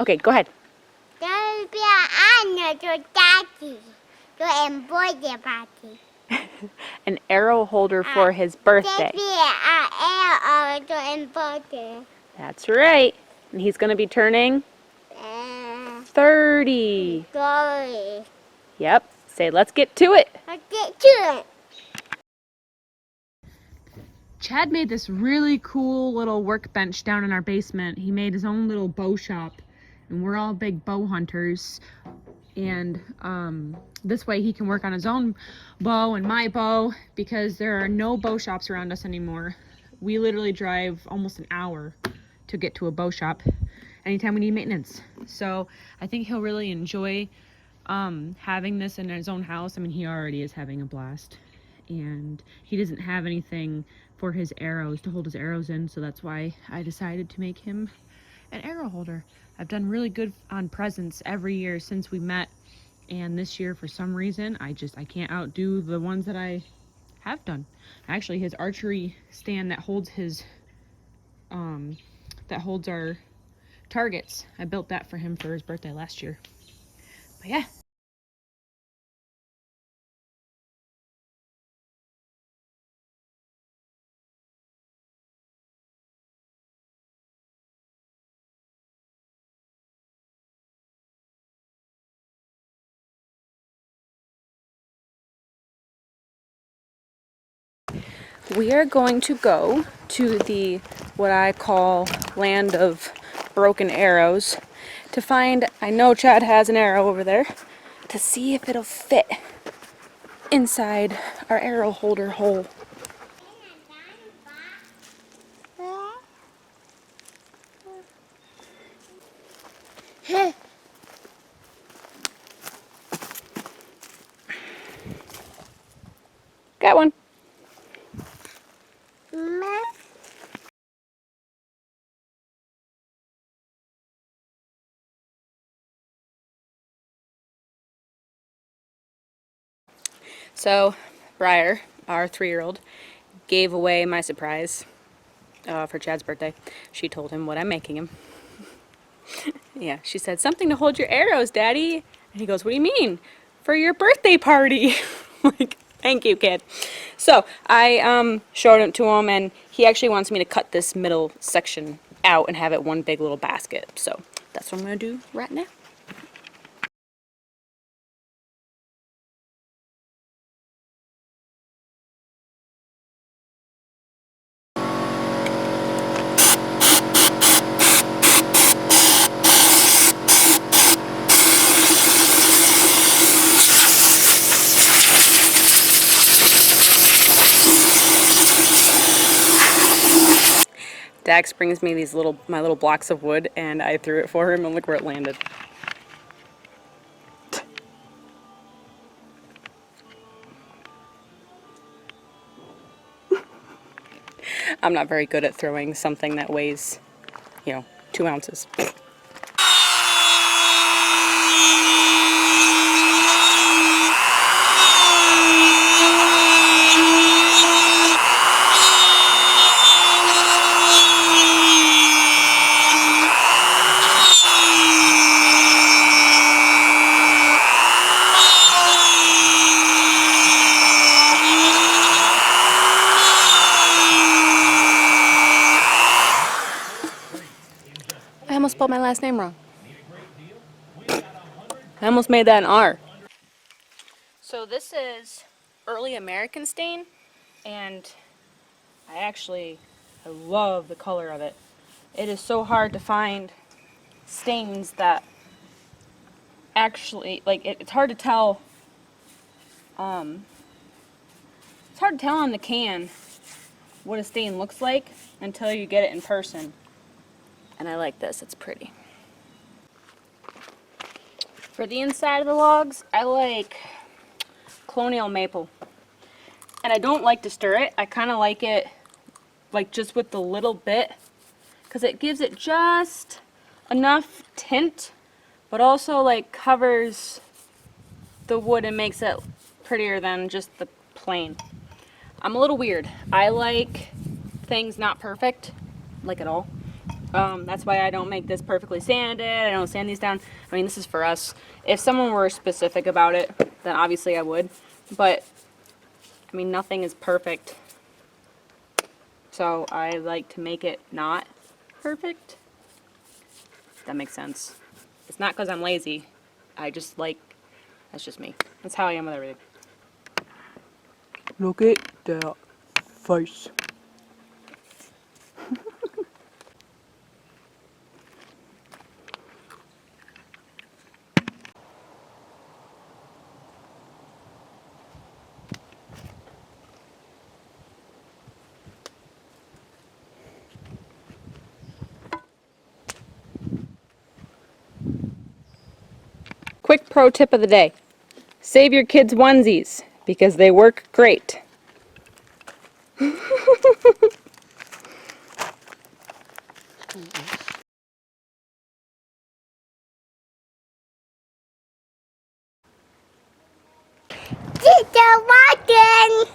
Okay, go ahead. There will be an honor to Daddy to embroidery party. An arrow holder for his birthday. There will be an arrow to embroidery. That's right. And he's going to be turning 30. Sorry. Yep. Say, let's get to it. Let's get to it. Chad made this really cool little workbench down in our basement. He made his own little bow shop, and we're all big bow hunters. And this way he can work on his own bow and my bow, because there are no bow shops around us anymore. We literally drive almost an hour to get to a bow shop anytime we need maintenance. So I think he'll really enjoy having this in his own house. I mean, he already is having a blast, and he doesn't have anything for his arrows to hold his arrows in, so that's why I decided to make him an arrow holder. I've done really good on presents every year since we met, and this year for some reason I can't outdo the ones that I have done. Actually, his archery stand that holds his that holds our targets, I built that for him for his birthday last year. But yeah. We are going to go to the, what I call, land of broken arrows to find, I know Chad has an arrow over there, to see if it'll fit inside our arrow holder hole. Got one. So, Briar, our 3-year-old, gave away my surprise for Chad's birthday. She told him what I'm making him. Yeah, she said, something to hold your arrows, Daddy. And he goes, what do you mean? For your birthday party. Like, thank you, kid. So, I showed it to him, and he actually wants me to cut this middle section out and have it one big little basket. So, that's what I'm going to do right now. Dax brings me these my little blocks of wood, and I threw it for him, and look where it landed. I'm not very good at throwing something that weighs, 2 ounces. I almost spelled my last name wrong. I almost made that an R. So this is early American stain, and I love the color of it. It is so hard to find stains that actually, it's hard to tell, it's hard to tell on the can what a stain looks like until you get it in person. And I like this, it's pretty. For the inside of the logs, I like colonial maple. And I don't like to stir it. I kind of like it just with the little bit, because it gives it just enough tint, but also covers the wood and makes it prettier than just the plain. I'm a little weird. I like things not perfect, at all. That's why I don't make this perfectly sanded. I don't sand these down. I mean, this is for us. If someone were specific about it, then obviously I would. But, I mean, nothing is perfect. So I like to make it not perfect. If that makes sense. It's not because I'm lazy. I just like, that's just me. That's how I am with everything. Look at that face. Quick pro tip of the day. Save your kids' onesies because they work great. Teacher walking.